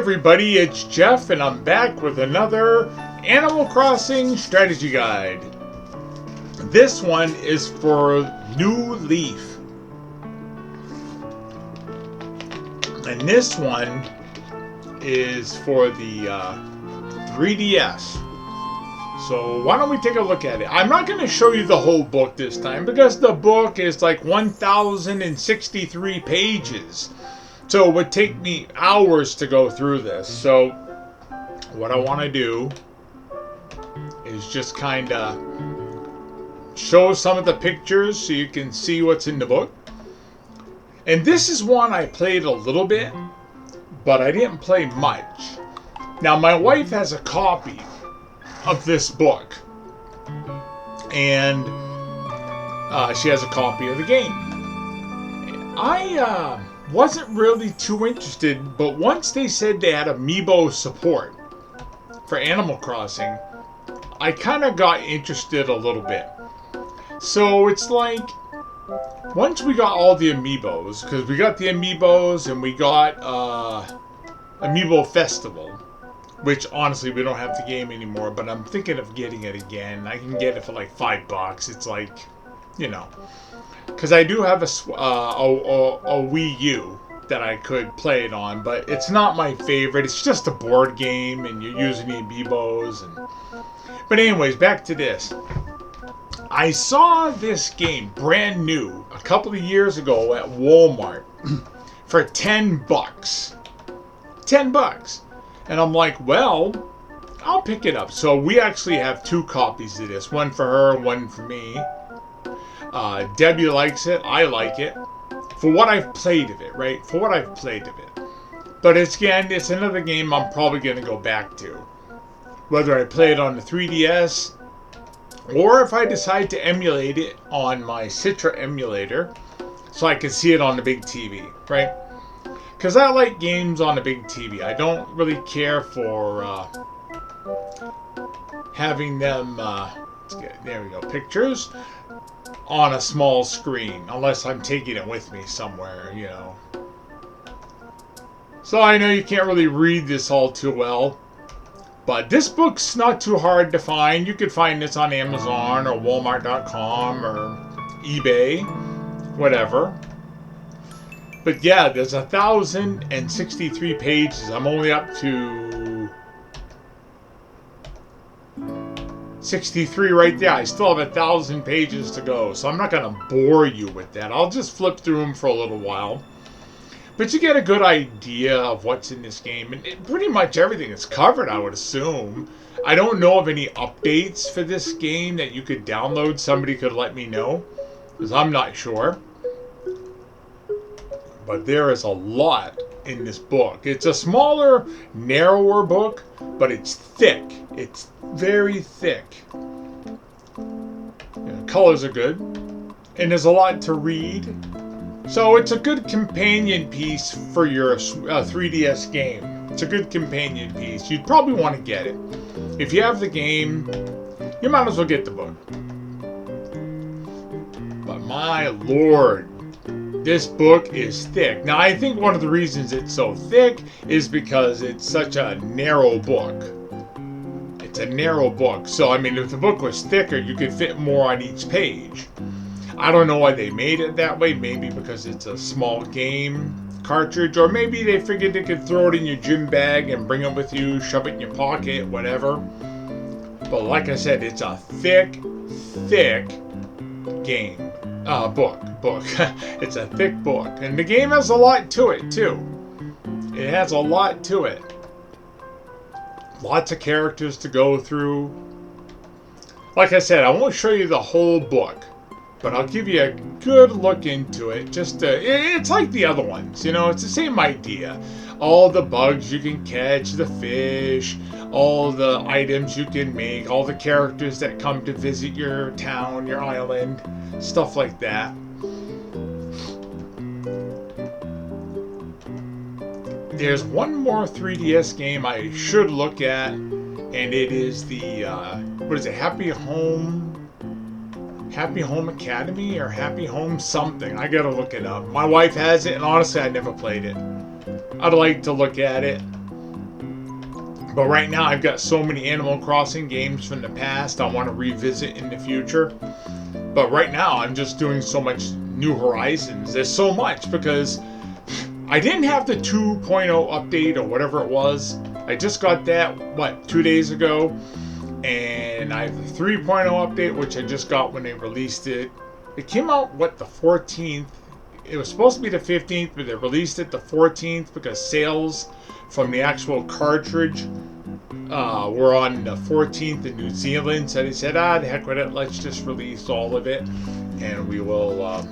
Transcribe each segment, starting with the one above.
everybody, it's Jeff and I'm back with another Animal Crossing strategy guide. This one is for New Leaf. And this one is for the 3DS. So why don't we take a look at it? I'm not going to show you the whole book this time because the book is like 1,063 pages. So it would take me hours to go through this. So what I want to do is just kind of show some of the pictures so you can see what's in the book. And this is one I played a little bit, but I didn't play much. Now my wife has a copy of this book, and she has a copy of the game. I wasn't really too interested, but once they said they had amiibo support for Animal Crossing, I kind of got interested a little bit. So it's like, once we got all the amiibos, because we got the amiibos and we got Amiibo Festival, which honestly we don't have the game anymore, but I'm thinking of getting it again. I can get it for like $5. It's like, you know, because I do have a Wii U that I could play it on, but it's not my favorite. It's just a board game, and you're using the amiibos. But anyways, back to this. I saw this game brand new a couple of years ago at Walmart for $10. $10. And I'm like, well, I'll pick it up. So we actually have two copies of this. One for her, one for me. Debbie likes it. I like it. For what I've played of it, right? For what I've played of it. But it's another game I'm probably going to go back to. Whether I play it on the 3DS, or if I decide to emulate it on my Citra emulator, so I can see it on the big TV, right? Because I like games on the big TV. I don't really care for having them, there we go, pictures on a small screen, unless I'm taking it with me somewhere, you know. So I know you can't really read this all too well, but this book's not too hard to find. You could find this on Amazon or Walmart.com or eBay, whatever. But yeah, there's 1,063 pages. I'm only up to 63 right there. I still have 1,000 pages to go, so I'm not going to bore you with that. I'll just flip through them for a little while. But you get a good idea of what's in this game. And pretty much everything is covered, I would assume. I don't know of any updates for this game that you could download. Somebody could let me know, because I'm not sure. But there is a lot in this book. It's a smaller, narrower book, but it's thick. It's very thick. Colors are good, and there's a lot to read. So it's a good companion piece for your 3DS game. It's a good companion piece. You'd probably want to get it. If you have the game, you might as well get the book. But my lord, this book is thick. Now, I think one of the reasons it's so thick is because it's such a narrow book. It's a narrow book. So, I mean, if the book was thicker, you could fit more on each page. I don't know why they made it that way. Maybe because it's a small game cartridge, or maybe they figured they could throw it in your gym bag and bring it with you, shove it in your pocket, whatever. But like I said, it's a thick game. Book. It's a thick book. And the game has a lot to it, too. It has a lot to it. Lots of characters to go through. Like I said, I won't show you the whole book, but I'll give you a good look into it. It's like the other ones, you know, it's the same idea. All the bugs you can catch, the fish, all the items you can make, all the characters that come to visit your town, your island, stuff like that. There's one more 3DS game I should look at, and it is the, Happy Home Academy or Happy Home something. I gotta look it up. My wife has it, and honestly, I never played it. I'd like to look at it. But right now, I've got so many Animal Crossing games from the past I want to revisit in the future. But right now, I'm just doing so much New Horizons. There's so much because I didn't have the 2.0 update or whatever it was. I just got that, 2 days ago. And I have the 3.0 update, which I just got when they released it. It came out, the 14th? It was supposed to be the 15th, but they released it the 14th because sales from the actual cartridge were on the 14th in New Zealand. So they said, the heck with it, let's just release all of it. And we will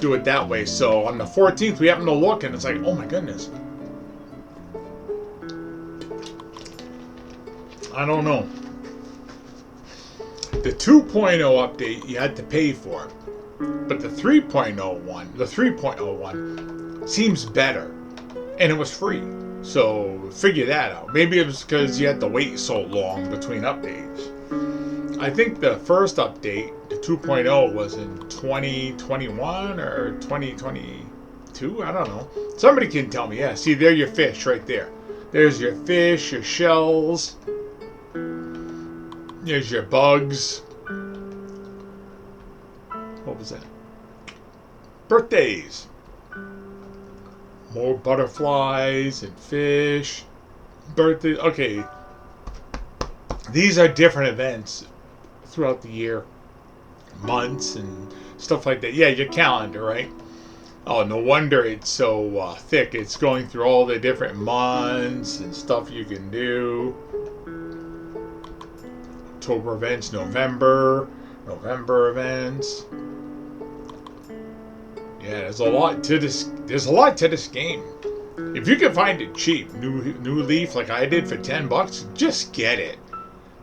do it that way. So on the 14th, we happened to look, and it's like, oh my goodness. I don't know. The 2.0 update you had to pay for, but the 3.0 one seems better, and it was free. So figure that out. Maybe it was because you had to wait so long between updates. I think the first update, the 2.0, was in 2021 or 2022. I don't know. Somebody can tell me. Yeah, see, there your fish right there. There's your fish, your shells. There's your bugs. What was that? Birthdays. More butterflies and fish. Birthdays. Okay. These are different events throughout the year. Months and stuff like that. Yeah, your calendar, right? Oh, no wonder it's so thick. It's going through all the different months and stuff you can do. October events, November events. Yeah, there's a lot to this. There's a lot to this game. If you can find it cheap, new Leaf like I did for $10, just get it.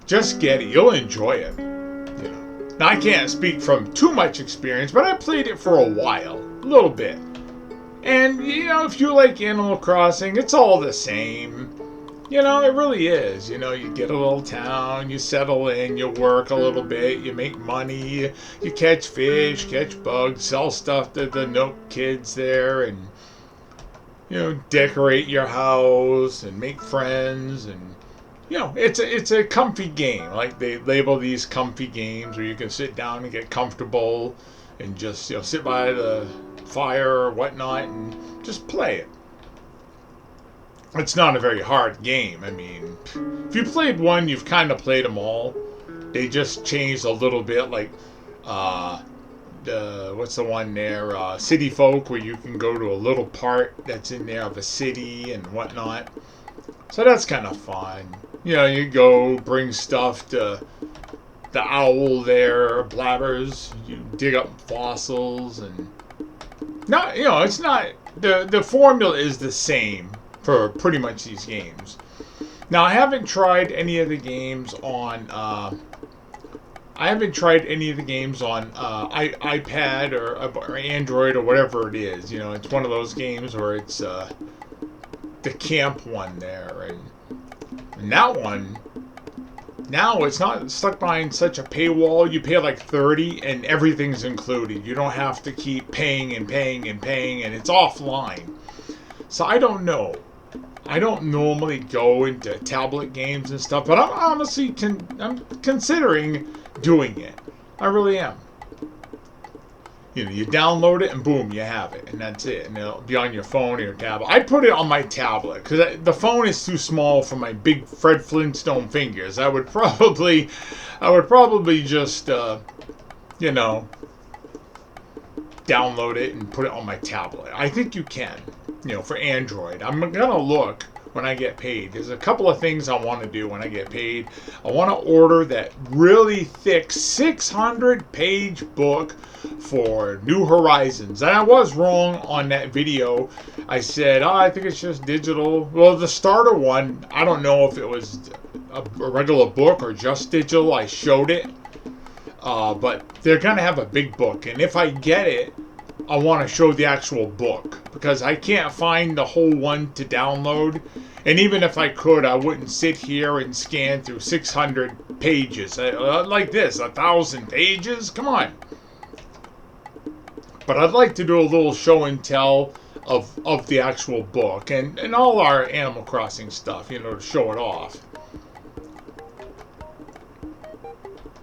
Just get it. You'll enjoy it. You know. Now I can't speak from too much experience, but I played it for a while, a little bit. And you know, if you like Animal Crossing, it's all the same. You know, it really is. You know, you get a little town, you settle in, you work a little bit, you make money, you catch fish, catch bugs, sell stuff to the Nook kids there, and, you know, decorate your house and make friends. And, you know, it's a comfy game. Like, they label these comfy games where you can sit down and get comfortable and just, you know, sit by the fire or whatnot and just play it. It's not a very hard game. I mean, if you played one, you've kind of played them all. They just changed a little bit, like, what's the one there? City Folk, where you can go to a little part that's in there of a city and whatnot. So that's kind of fun. You know, you go bring stuff to the owl there, Blabbers. You dig up fossils and not. You know, it's not the formula is the same for pretty much these games. Now, I haven't tried any of the games on iPad or Android or whatever it is. You know, it's one of those games where it's the camp one there, and that one. Now it's not stuck behind such a paywall. You pay like $30 and everything's included. You don't have to keep paying and paying and paying, and it's offline. So I don't know. I don't normally go into tablet games and stuff, but I'm honestly I'm considering doing it. I really am. You know, you download it and boom, you have it, and that's it. And it'll be on your phone or your tablet. I put it on my tablet because the phone is too small for my big Fred Flintstone fingers. I would probably just, you know, download it and put it on my tablet. I think you can. You know, for Android. I'm gonna look when I get paid. There's a couple of things I want to do when I get paid. I want to order that really thick 600-page book for New Horizons. And I was wrong on that video. I said, I think it's just digital. Well, the starter one, I don't know if it was a regular book or just digital. I showed it. But they're gonna have a big book. And if I get it, I want to show the actual book because I can't find the whole one to download. And even if I could, I wouldn't sit here and scan through 600 pages. Like this, 1,000 pages? Come on. But I'd like to do a little show and tell of the actual book and all our Animal Crossing stuff, you know, to show it off.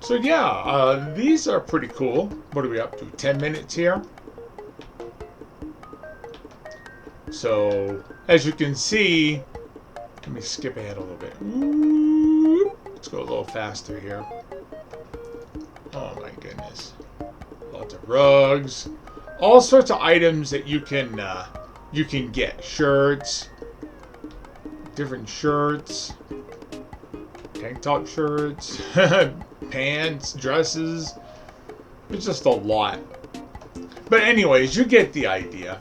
So yeah, these are pretty cool. What are we up to? 10 minutes here. So as you can see, let me skip ahead a little bit. Let's go a little faster here. Oh my goodness. Lots of rugs. All sorts of items that you can get. Shirts. Different shirts. Tank top shirts. Pants. Dresses. It's just a lot. But anyways, you get the idea.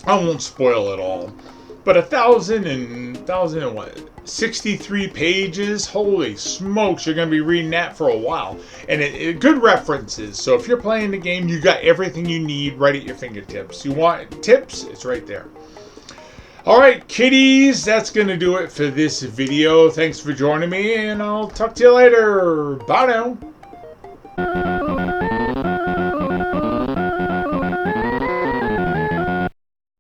I won't spoil it all. But 1,063 pages. Holy smokes, you're going to be reading that for a while. And good references. So if you're playing the game, you got everything you need right at your fingertips. You want tips? It's right there. Alright, kiddies, that's going to do it for this video. Thanks for joining me, and I'll talk to you later. Bye now.